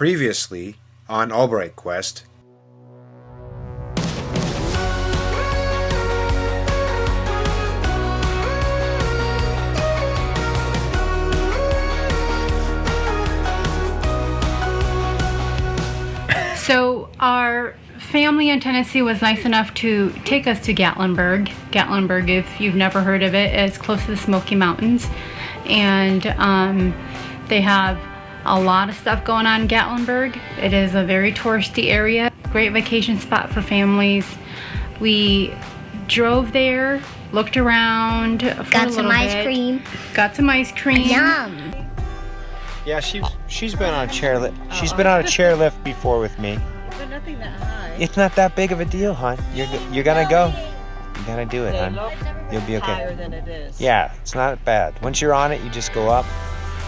Previously on Albright Quest. So our family in Tennessee was nice enough to take us to Gatlinburg. Gatlinburg, if you've never heard of it, is close to the Smoky Mountains. And they have a lot of stuff going on in Gatlinburg. It is a very touristy area, great vacation spot for families. We drove there, looked around for got a some little ice bit. cream. Got some ice cream. Yum. Yeah, she's been on a chairlift. She's been on a chairlift before with me. But nothing that high. It's not that big of a deal, hon. You're gonna go. You gotta do it, They hon. look You'll be okay. higher than it is. Yeah, it's not bad. Once you're on it, you just go up,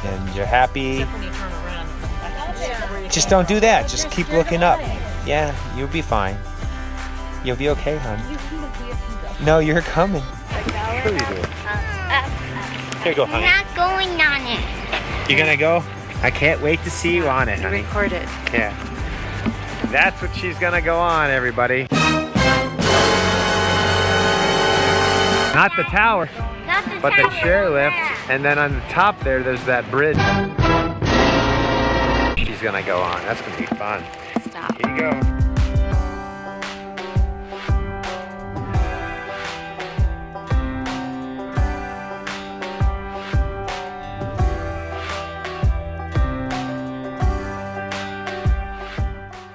and you're happy. Except when you turn around. Just don't do that. Just keep looking up. Yeah, you'll be fine. You'll be okay, hon. No, you're coming. Sure you do. Here you go, I'm honey. not going on it. You're gonna go? I can't wait to see you on it, honey. Record it. Yeah. That's what she's gonna go on, everybody. Not the tower, Not the but the tower chairlift. over And then on the top there's that bridge. She's gonna go on. That's gonna be fun. Stop. Here you go.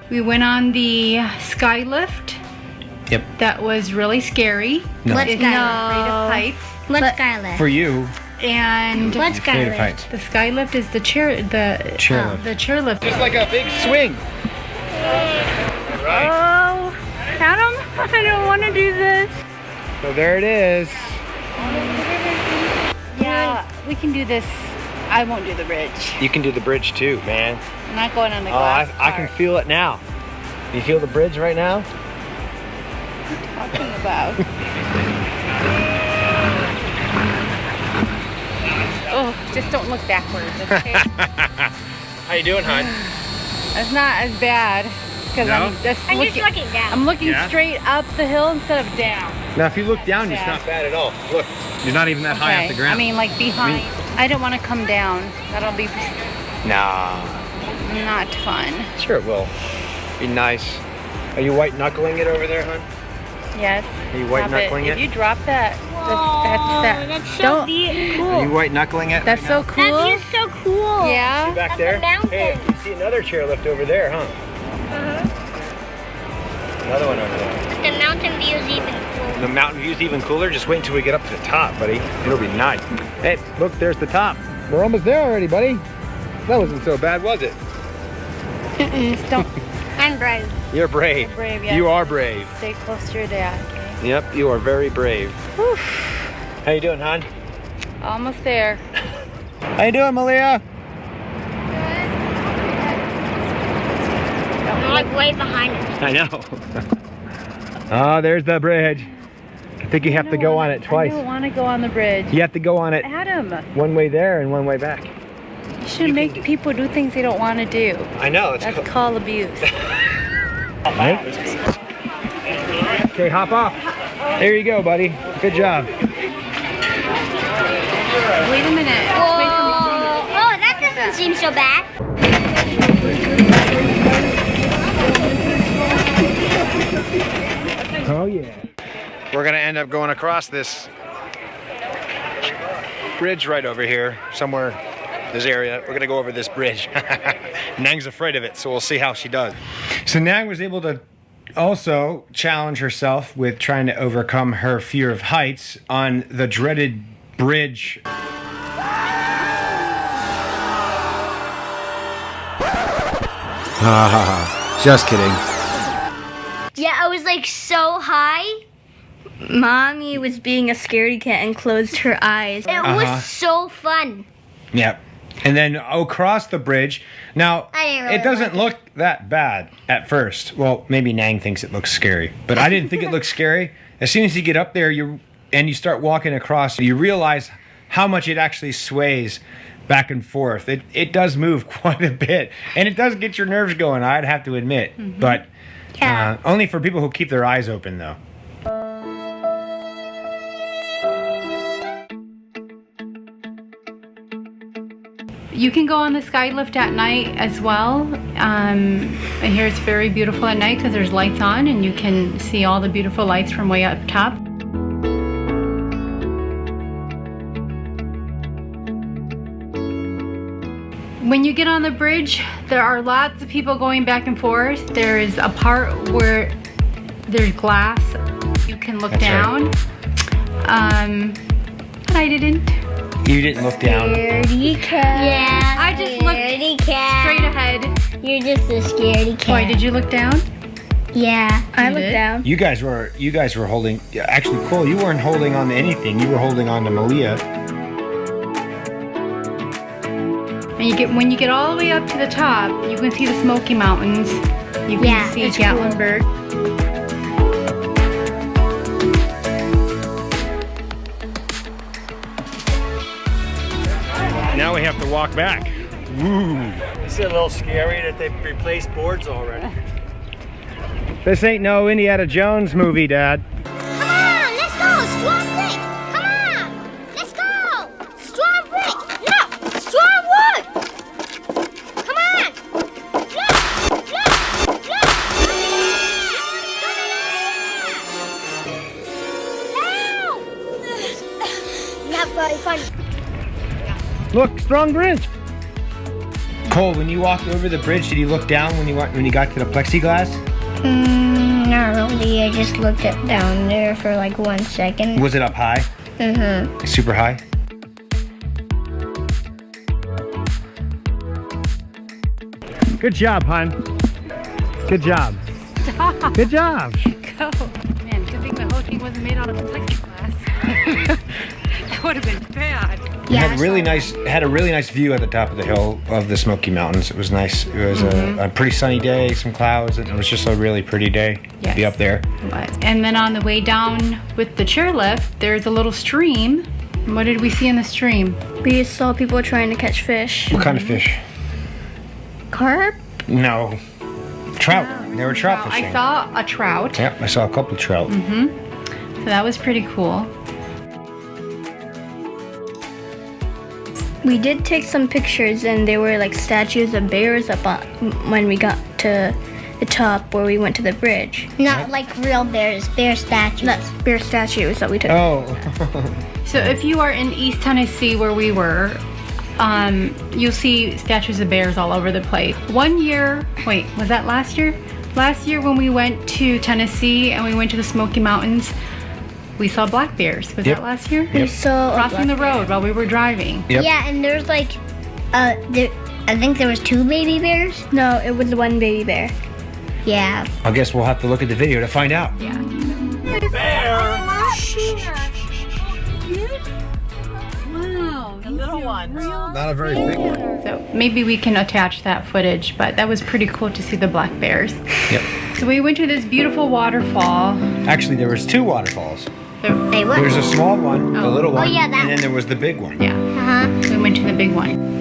We went on the SkyLift. Yep. That was really scary. No. Let's It's go. not afraid of heights. Let's Skylift. For you, And Let's afraid of Skylift. heights. the SkyLift is the Chairlift. the chairlift. Just like a big swing. Right. Oh, Adam, I don't want to do this. So there it is. Yeah, we can do this. I won't do the bridge. You can do the bridge too, man. I'm not going on the Oh, I glass can part. feel it now. You feel the bridge right now? Talking about. Oh, just don't look backwards, okay? How you doing, hon? It's not as bad because No? I'm just I'm looking. just looking down. I'm looking Yeah? straight up the hill instead of down. Now, if you look down, it's Yeah. not bad at all. Look, you're not even that high off the ground. I mean, like behind. I don't want to come down. That'll be nah. not fun. Sure it will. Be nice. Are you white knuckling it over there, hon? Yes. Are you white Stop it. knuckling If it? you drop that, that's That's so Don't- Are you cool. white knuckling it? That's so cool. That view's so cool. Yeah. See back That's there? a mountain. Hey, you see another chairlift over there, huh? Another one over there. But the mountain view's even cooler. The mountain view's even cooler. Just wait until we get up to the top, buddy. It'll be nice. Hey, look, there's the top. We're almost there already, buddy. That wasn't so bad, was it? Just don't. I'm brave. You're brave. You're brave, yeah. You are brave. Stay close to your dad. Okay? Yep, you are very brave. Whew. How you doing, hon? Almost there. How you doing, Malia? I'm like way behind us. I know. Oh, there's the bridge. I think you have to go on it I twice. don't want to go on the bridge. You have to go on it Adam, one way there and one way back. you should make people do things they don't want to do. I know. It's That's cool. called abuse. Okay, hop off. There you go, buddy. Good job. Wait a minute. Oh, Wait for that doesn't seem so bad. Oh, yeah. We're going to end up going across this bridge right over here, somewhere, this area. We're going to go over this bridge. Neng's afraid of it, so we'll see how she does. So Neng was able to also challenge herself with trying to overcome her fear of heights on the dreaded bridge. Just kidding. Yeah, I was like so high. Mommy was being a scaredy cat and closed her eyes. It was so fun. Yep. And then across the bridge. Now, I didn't really it doesn't like look that bad at first. Well, maybe Neng thinks it looks scary, but I didn't think it looked scary. As soon as you get up there, you start walking across, you realize how much it actually sways back and forth. It does move quite a bit, and it does get your nerves going, I'd have to admit. But only for people who keep their eyes open, though. You can go on the SkyLift at night as well. And here it's very beautiful at night because there's lights on and you can see all the beautiful lights from way up top. When you get on the bridge, there are lots of people going back and forth. There is a part where there's glass. You can look down. Right. But I didn't. You didn't look down. Scaredy cat. Yeah. I just looked scaredy cat. straight ahead. You're just a scaredy cat. Why, did you look down? Yeah. I You looked did? down. You guys were holding. Actually, Cole, you weren't holding on to anything. You were holding on to Malia. And when you get all the way up to the top, you can see the Smoky Mountains. You can Yeah, see it's cool. Gatlinburg. Now we have to walk back. Woo! It's a little scary that they've replaced boards already. This ain't no Indiana Jones movie, Dad. Come on, let's go. Strong brick. Come on. Let's go. Strong brick. No, strong wood. Come on. Look. Help. Not very funny. Look, strong bridge. Cole, when you walked over the bridge, did you look down when you got to the plexiglass? Not really. I just looked up down there for like 1 second. Was it up high? Mm-hmm. Super high? Good job, hon. Good job. Stop. Good job. Go. Man, good thing the whole thing wasn't made out of plexiglass. That would have been bad. We had a really nice view at the top of the hill of the Smoky Mountains. It was nice. It was a pretty sunny day, some clouds, and it was just a really pretty day to be up there. And then on the way down with the chairlift, there's a little stream. What did we see in the stream? We saw people trying to catch fish. What kind of fish? Carp? No. Trout. They were trout fishing. I saw a trout. Yep, I saw a couple trout. So that was pretty cool. We did take some pictures and there were like statues of bears up on, when we got to the top where we went to the bridge. Not like real bears, bear statues. That's bear statues that we took. Oh. So if you are in East Tennessee where we were, you'll see statues of bears all over the place. 1 year, wait, was that last year? Last year when we went to Tennessee and we went to the Smoky Mountains, we saw black bears. Was Yep. that last year? We saw a Crossing the black road while we were driving. Yep. Yeah, and there's like, I think there was 2 baby bears. bear. No, it was one baby bear. Yeah. I guess we'll have to look at the video to find out. Yeah. Wow, the little ones. Not a very big one. So maybe we can attach that footage, but that was pretty cool to see the black bears. Yep. So we went to this beautiful waterfall. Actually, there was 2 waterfalls. They were. There's a small one, a little one, yeah, that and then there was the big one. Yeah, Uh-huh. we went to the big one.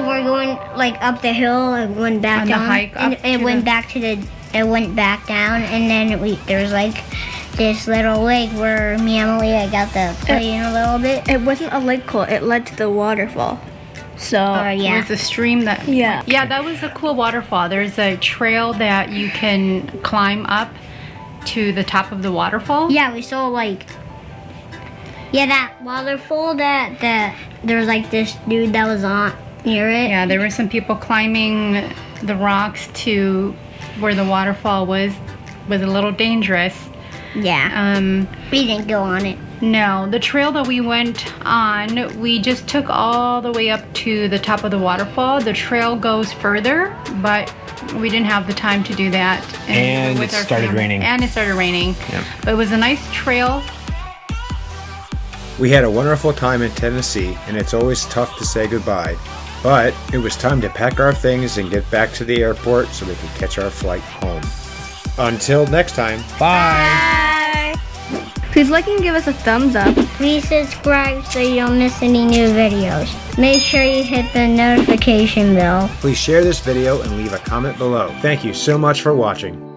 we were going like up the hill and went back On the down. hike and up it to went the- back to the. It went back down, and then there was like this little lake where me and Malia got to play in a little bit. It wasn't a lake, Cole. It led to the waterfall. So It was a stream that. Yeah. Yeah, that was a cool waterfall. There's a trail that you can climb up to the top of the waterfall. Yeah, we saw like. Yeah, that waterfall that there was like this dude that was on near it. Yeah, there were some people climbing the rocks to where the waterfall was a little dangerous. Yeah. We didn't go on it. No, the trail that we went on, we just took all the way up to the top of the waterfall. The trail goes further, but we didn't have the time to do that. And with it our started family. raining. And it started raining. Yep. But it was a nice trail. We had a wonderful time in Tennessee, and it's always tough to say goodbye. But it was time to pack our things and get back to the airport so we could catch our flight home. Until next time. Bye. please like and give us a thumbs up. Please subscribe so you don't miss any new videos. Make sure you hit the notification bell. Please share this video and leave a comment below. Thank you so much for watching.